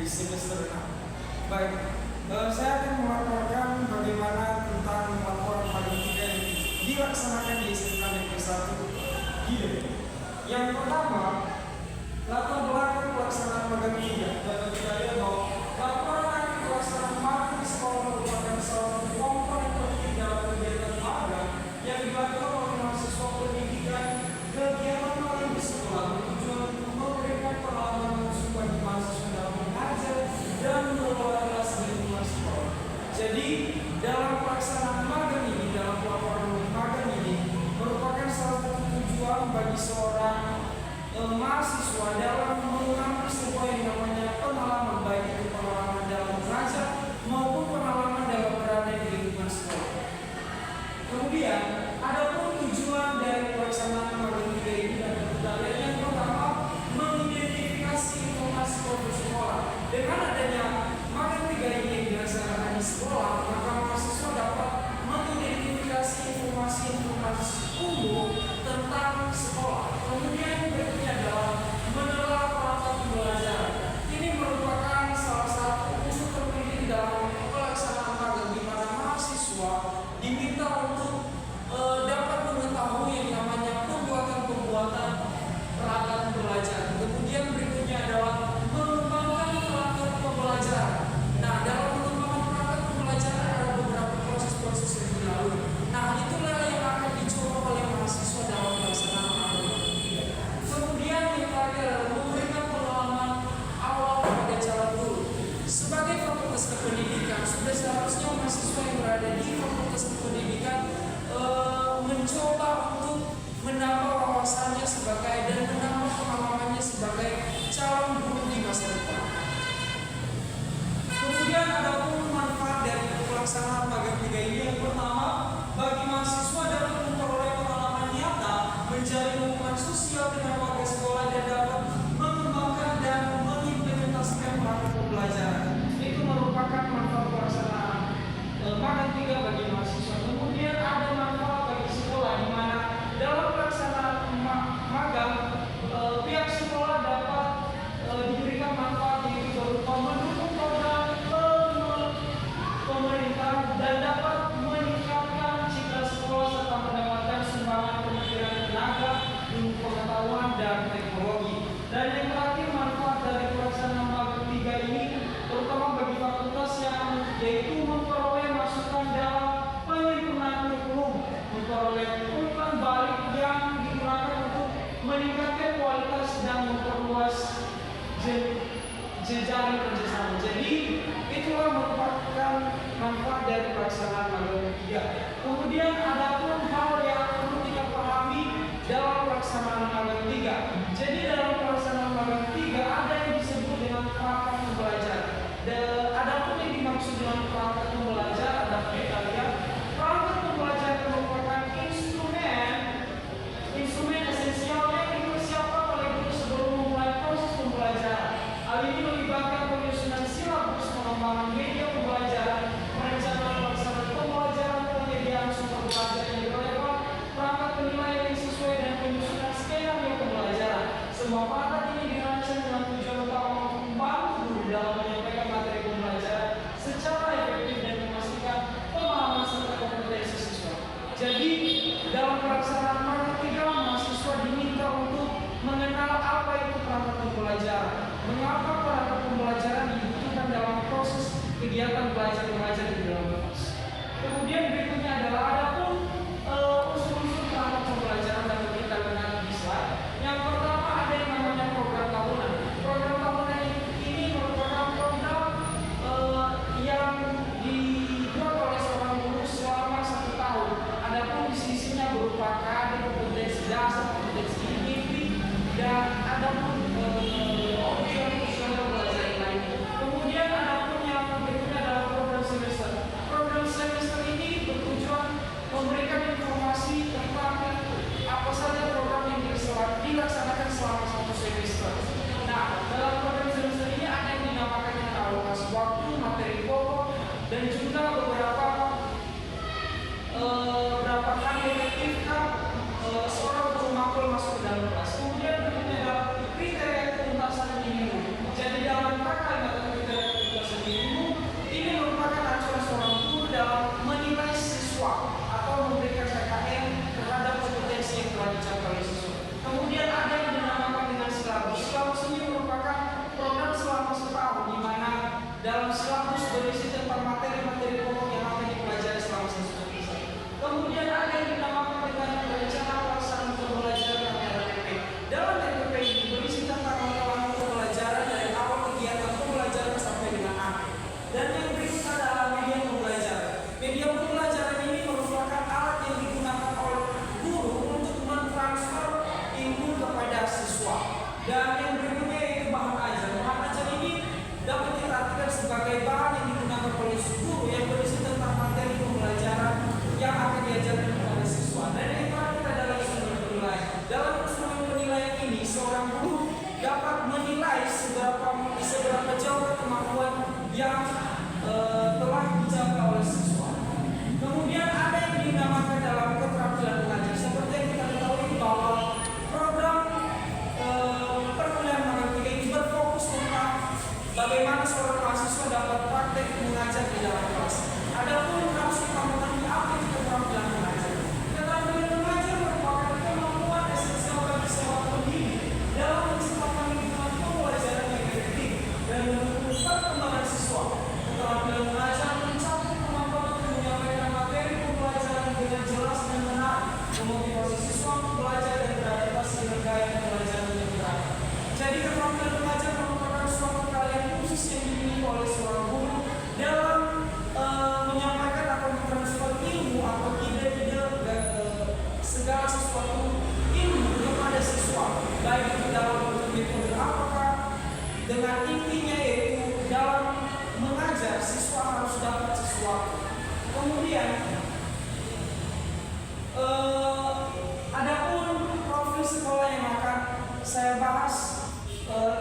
semester 6. Baik, saya akan melaporkan bagaimana tentang laporan magang 3 yang dilaksanakan di SMK Negeri 1 Gile. Yang pertama, latar belakang pelaksanaan magang 3. Dapat kita lihat bahwa laporan pelaksanaan magang di sekolah merupakan salah satu komponen penting dalam kegiatan magang yang dilakukan oleh mahasiswa pendidikan. Kegiatan magang di sekolah bertujuan untuk memberikan pengalaman langsung bagi mahasiswa dalam mengajar dan mengelola kelas di lingkungan sekolah. Jadi, dalam pelaksanaan magang ini, dalam laporan magang ini merupakan salah satu tujuan bagi seorang mahasiswa dalam mengambil sebuah yang namanya pengalaman, baik itu pengalaman dalam mengajar maupun pengalaman dalam berada di lingkungan sekolah. Kemudian, adapun tujuan dari pelaksanaan magang 3 ini dapat kita lihat. Yang pertama, mengidentifikasi informasi produk sekolah. Dengan adanya magang 3 ini yang dilaksanakan di sekolah, maka mahasiswa dapat mengidentifikasi informasi-informasi umum tentang sekolah. Kemudian yang berikutnya adalah menelaah perangkat pembelajaran. Ini merupakan salah satu unsur terpenting dalam pelaksanaan magang, di mana mahasiswa diminta untuk dapat mengetahui yang namanya pembuatan perangkat pembelajaran. Kemudian berikutnya adalah mengembangkan perangkat pembelajaran. Nah, dalam mengembangkan perangkat pembelajaran ada beberapa proses-proses yang dilalui. Nah, itulah yang akan dicoba oleh mahasiswa dalam pelaksanaan magang. Kemudian yang terakhir adalah memberikan pengalaman awal pada calon guru. Sebagai fakultas kependidikan, sudah seharusnya mahasiswa yang berada di fakultas kependidikan mencoba untuk menambah wawasannya sebagai dan menambah pengalamannya sebagai calon guru di masa depan. Kemudian ada pun manfaat dari pelaksanaan magang 3 ini. Yang pertama, bagi mahasiswa dapat memperoleh pengalaman nyata, menjalin hubungan sosial dengan warga sekolah dan dapat mengembangkan dan mengimplementasikan perangkat pembelajaran. Itu merupakan manfaat pelaksanaan magang 3 bagi mahasiswa. Kemudian ada manfaat bagi sekolah, di mana dalam pelaksanaan magang pihak sekolah dapat diberikan manfaat yaitu berupa mendukung program pemerintah dan dapat meningkatkan citra sekolah serta mendapatkan sumbangan pemikiran tenaga, ilmu pengetahuan dan teknologi. Dan yang terakhir, manfaat dari pelaksanaan magang 3 ini terutama bagi fakultas yang yaitu memperoleh masukan dalam penyempurnaan kurikulum, memperoleh umpan balik yang digunakan untuk meningkatkan kualitas dan memperluas jejaring kerjasama. Jadi itulah merupakan manfaat dari pelaksanaan magang 3. Kemudian ada pun hal yang perlu kita pahami dalam pelaksanaan magang 3. Jadi dalam pelaksanaan magang 3 ada yang disebut dengan perangkat pembelajaran. Ada pun yang dimaksud dengan perangkat pembelajaran dapat kita lihat. Perangkat pembelajaran merupakan instrumen esensial yang dipersiapkan oleh guru sebelum memulai proses pembelajaran. Hal ini melibatkan penyusunan silabus, pengembangan media pembelajaran, perencanaan pelaksanaan pembelajaran, penyediaan sumber belajar yang relevan, perangkat penilaian yang sesuai, dan penyusunan skenario pembelajaran. Semua perangkat ini dirancang dengan tujuan utama membantu guru dalam menyampaikan materi pembelajaran secara efektif dan memastikan pemahaman serta kompetensi siswa. Jadi dalam pelaksanaan magang 3, mahasiswa diminta untuk mengenal apa itu perangkat pembelajaran, mengapa perangkat pembelajaran dibutuhkan dalam proses kegiatan belajar mengajar di dalam kelas. Kemudian berikutnya adalah adapun unsur-unsur perangkat pembelajaran dapat kita lihat di slide. Yang pertama ada yang namanya program tahunan. Program tahunan ini merupakan program yang dibuat oleh seorang guru selama 1 tahun. Adapun isinya berupa KD, kompetensi dasar, kompetensi individu, dan adapun opsional belajar yang lain. Kemudian adapun yang berikutnya adalah program semester. Program semester ini bertujuan memberikan informasi dapat menilai seberapa jauh kemampuan yang telah dicapai oleh siswa. Kemudian ada yang dinamakan dalam keterampilan mengajar. Seperti yang kita ketahui bahwa program perkuliahan magang 3 ini berfokus tentang bagaimana seorang mahasiswa dapat praktek mengajar di dalam kelas. Adapun harus kita mengerti apa itu keterampilan mengajar. Keterampilan mengajar merupakan kemampuan esensial bagi seorang pendidik dalam menciptakan lingkungan pembelajaran yang efektif dan mendukung perkembangan siswa. Keterampilan mengajar mencakup kemampuan untuk menyampaikan materi pembelajaran dengan jelas dan benar, memotivasi siswa untuk belajar dan beradaptasi dengan gaya pembelajaran yang benar. Jadi keterampilan mengajar merupakan suatu keahlian khusus yang dimiliki oleh seorang guru dalam menyampaikan atau mentransfer ilmu atau ide-ide segala sesuatu ilmu kepada siswa, baik itu dalam bentuk metode apakah, dengan intinya yaitu dalam mengajar siswa harus dapat sesuatu. Kemudian adapun profil sekolah yang akan saya bahas,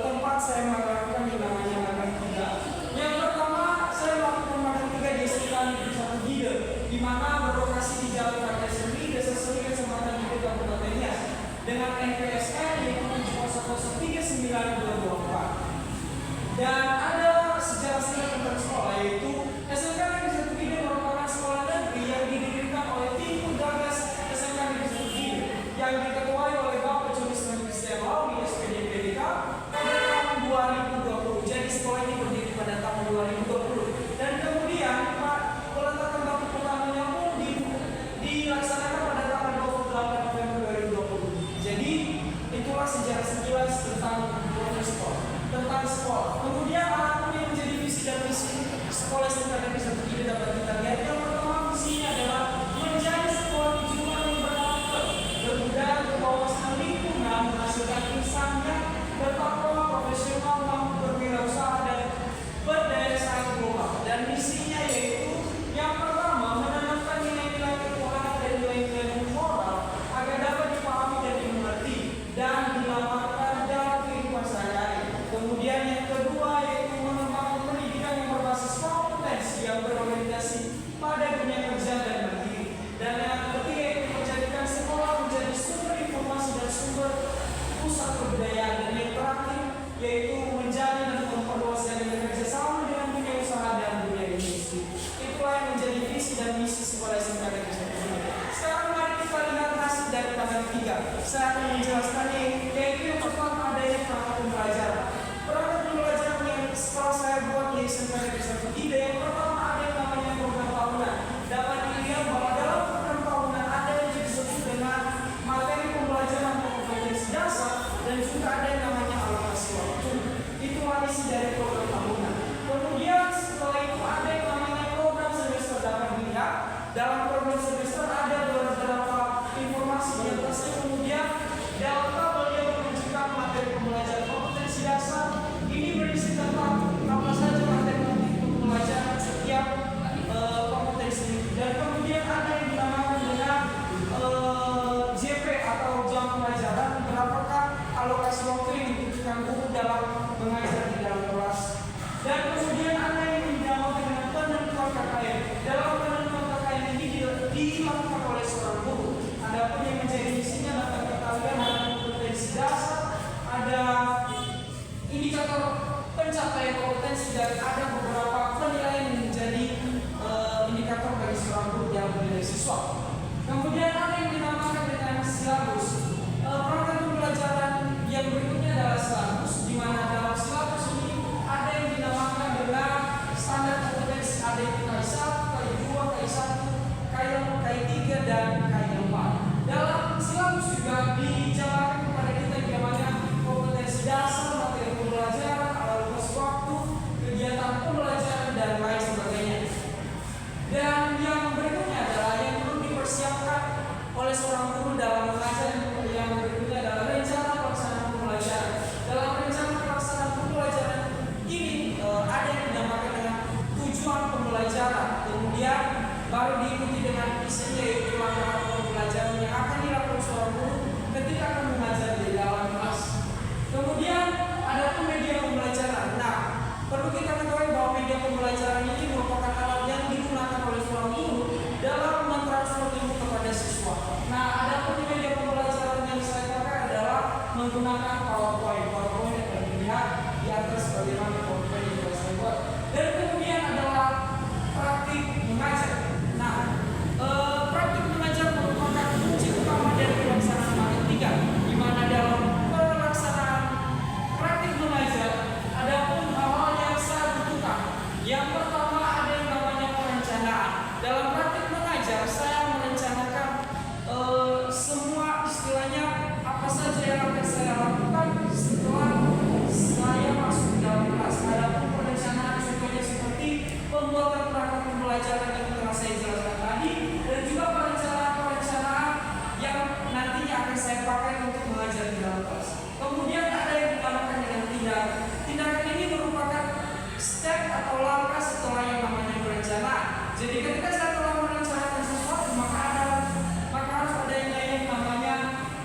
tempat saya melakukan yang namanya magang 3. Yang pertama, saya melakukan magang 3 di SMK Negeri 1 Gide, di mana berlokasi di Jalan Karya Seri, Desa Seri, Kecamatan Gide, Kabupaten Nias, dengan NPSN yaitu 70139/2024. Dan ada sejarah singkat tentang sekolah, yaitu SMK Negeri 1 Gide merupakan sekolah negeri yang didirikan oleh tim penggagas SMK Negeri 1 Gide yang diketuai oleh Bapak Jurusan Kristian Lawi SPDPDK pada tahun 2020. Jadi sekolah ini berdiri pada tahun 2020. Dan kemudian peletakan batu pertamanya pun dilaksanakan pada tanggal 28 November 2020. Jadi itulah sejarah sekilas tentang sekolah. Kemudian apapun yang menjadi visi dan misi sekolah SMK Negeri 1 Gide dapat kita lihat. Yang pertama, visinya adalah menjadi sekolah tujuan yang berkarakter, berbudaya, berwawasan lingkungan, menghasilkan insan yang bertakwa, profesional, mampu berwirausaha dan berdaya saing global. Dan misinya yaitu yang pertama, menanamkan nilai-nilai keuangan dan nilai-nilai moral agar dapat dipahami dan dimengerti dan dilamarkan dalam kehidupan sehari-hari. Kemudian yang kedua yaitu mengembangkan pendidikan yang berbasis kompetensi yang berorientasi pada dunia kerja dan mandiri. Dan yang ketiga yaitu menjadikan sekolah menjadi sumber informasi dan sumber pusat kebudayaan. Dan yang terakhir yaitu menjalin dan memperluas jaringan kerjasama dengan dunia usaha dan dunia industri. Itulah yang menjadi visi dan misi sekolah SMK Negeri 1 Gide. Sekarang mari kita lihat hasil dari magang 3. Saya akan menjelaskannya, yaitu yang pertama adanya perangkat pembelajaran. Perangkat pembelajaran yang setelah saya buat di SMK Negeri 1 Gide, yang pertama ada yang namanya program tahunan. Dapat dilihat bahwa dalam program tahunan ada yang disebut dengan materi pembelajaran kompetensi dasar dan juga ada yang namanya alokasi waktu. Itulah isi dari program tahunan. Kemudian setelah itu ada yang namanya program semester. Dapat dilihat dalam program semester ada beberapa informasi di atasnya. Kemudian dalam tabel dia menunjukkan materi pembelajaran kompetensi dasar. Ini berisi tentang apa saja materi pembelajaran setiap kompetensi. Dan kemudian ada yang dinamakan dengan JP atau jam pelajaran, berapakah alokasi waktu yang dibutuhkan guru dalam mengajar di dalam kelas. Dan kemudian ada yang dinamakan dengan penentuan KKM. Dalam penentuan KKM ini dilakukan oleh seorang guru. Adapun yang menjadi isinya dapat kita lihat ada kompetensi dasar, ada indikator pencapaian kompetensi, dan ada beberapa penilaian yang menjadi indikator bagi seorang guru yang menilai siswa. Kemudian ada yang dinamakan dengan silabus. Program pembelajaran yang berikutnya adalah silabus, di mana dalam silabus ini ada yang dinamakan dengan standar kompetensi. Ada yang KI1, KI2, KI1, KI3 dan KI4. Dalam silabus juga dijabarkan kepada kita yang namanya kompetensi dasar, materi pembelajaran, alokasi waktu, kegiatan menggunakan PowerPoint. PowerPoint yang dilihat di atas bagaimana PowerPoint yang telah saya buat. Dan kemudian adalah praktik mengajar. Nah, praktik mengajar merupakan kunci utama dari pelaksanaan Maret 3, di mana dalam pelaksanaan praktik mengajar ada pun hal-hal yang sangat butuhkan. Yang pertama ada yang namanya perencanaan. Dalam praktik mengajar saya merencanakan semua istilahnya apa saja yang akan saya lakukan setelah saya masuk ke dalam kelas. Ada pun perencanaan contohnya seperti pembuatan perangkat pembelajaran yang telah saya jelaskan tadi, dan juga perencanaan yang nantinya akan saya pakai untuk mengajar di dalam kelas. Kemudian ada yang dinamakan dengan tindakan. Tindakan ini merupakan step atau langkah setelah yang namanya perencanaan. Jadi ketika saya telah merencanakan sesuatu, maka harus ada yang namanya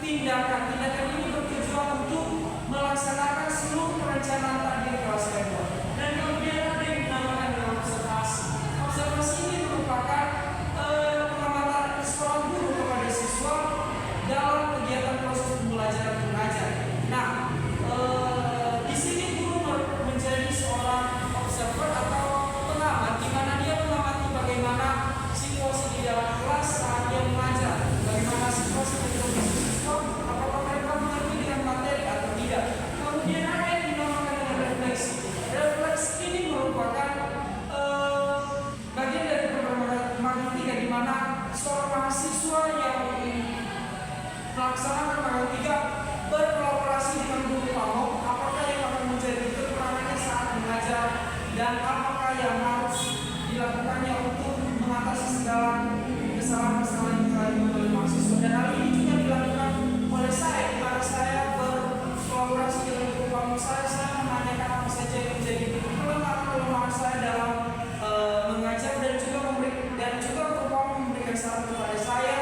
tindakan. Tindakan ini bertujuan untuk melaksanakan seluruh perencanaan tadi yang telah saya buat. Dan kemudian ada yang dinamakan dengan observasi. Observasi ini merupakan pengamatan seorang guru kepada siswa dalam kegiatan proses pembelajaran mengajar. Nah, di sini guru menjadi seorang observer atau pengamat, di mana dia mengamati bagaimana situasi di dalam kelas saat dia mengajar, bagaimana situasi dan kondisi siswa, apakah mereka mengerti dengan materi atau tidak. Kemudian ada yang dinamakan dengan refleksi. Refleksi ini merupakan bagian dari program Maret 3, di mana seorang mahasiswa yang melaksanakan Maret 3 berkolaborasi dengan guru pamong, apakah yang akan menjadi kekurangannya saat mengajar dan apakah yang harus dilakukannya untuk mengatasi segala kesalahan-kesalahan yang telah dibuat oleh mahasiswa. Dan hal ini juga dilakukan oleh saya, di mana saya berkolaborasi dengan guru pamong saya menanyakan apa saja yang menjadi kelemahan saya dalam mengajar, dan juga guru pamong memberikan saran kepada saya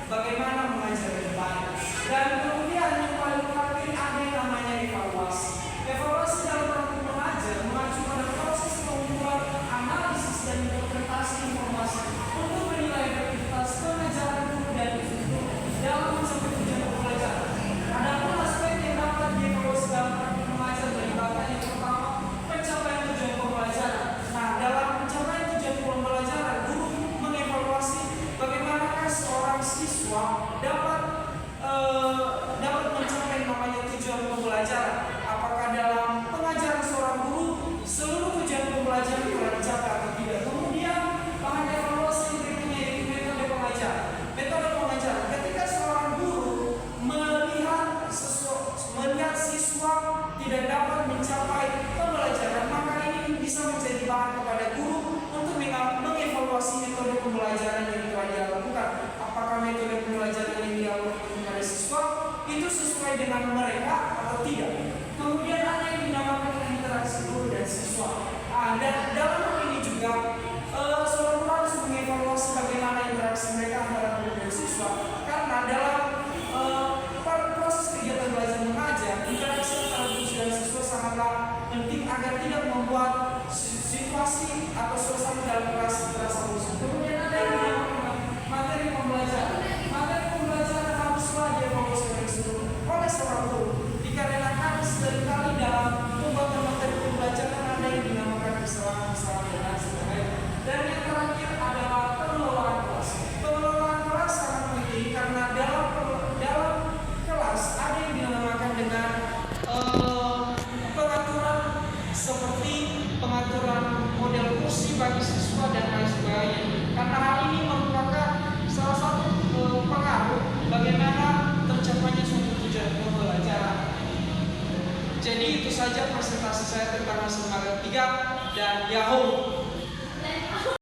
bagaimana mengajar dengan baik. Dan kemudian yang paling penting ada yang namanya evaluasi. Evaluasi dalam praktik mengajar mengacu pada proses pengumpulan, analisis dan interpretasi informasi untuk menilai efektivitas pengajaran guru dan instruktur dalam mencapai tujuan pembelajaran. Ada pun aspek yang dapat dievaluasi dalam praktik mengajar melibatkan yang pertama pencapaian tujuan pembelajaran. Nah, dalam pencapaian tujuan pembelajaran, guru mengevaluasi bagaimanakah seorang siswa dapat mencapai namanya tujuan pembelajaran. Apakah dalam pengajaran seorang guru seluruh tujuan pembelajaran telah dicapai atau tidak. Kemudian bahan evaluasi berikutnya yaitu metode pengajaran. Metode pengajaran ketika seorang guru melihat siswa tidak dapat mencapai pembelajaran, maka ini bisa menjadi bahan kepada guru untuk mengevaluasi metode pembelajaran yang telah dia lakukan. Apakah metode pembelajaran yang dia lakukan kepada siswa itu sesuai dengan mereka atau tidak. Kemudian ada yang dinamakan dengan interaksi guru dan siswa. Dan dalam hal ini juga seorang guru harus mengevaluasi bagaimana interaksi mereka antara guru dan siswa, karena dalam proses kegiatan belajar mengajar, interaksi antara guru dan siswa sangatlah penting agar tidak membuat situasi atau suasana dalam kelas terasa rusuh. Kemudian ada yang dinamakan materi pembelajaran. Materi pembelajaran haruslah dievaluasi oleh seorang guru, dikarenakan seringkali dalam pembuatan materi pembelajaran ada yang dinamakan kesalahan-kesalahan dan lain sebagainya. Dan yang terakhir adalah pengelolaan kelas. Pengelolaan kelas sangat penting karena dalam kelas ada yang dinamakan dengan pengaturan seperti pengaturan model kursi bagi siswa dan lain sebagainya. Karena hal ini merupakan salah satu pengaruh bagaimana tercapainya suatu tujuan pembelajaran. Jadi itu saja presentasi saya tentang hasil Maret 3 dan Yahoo.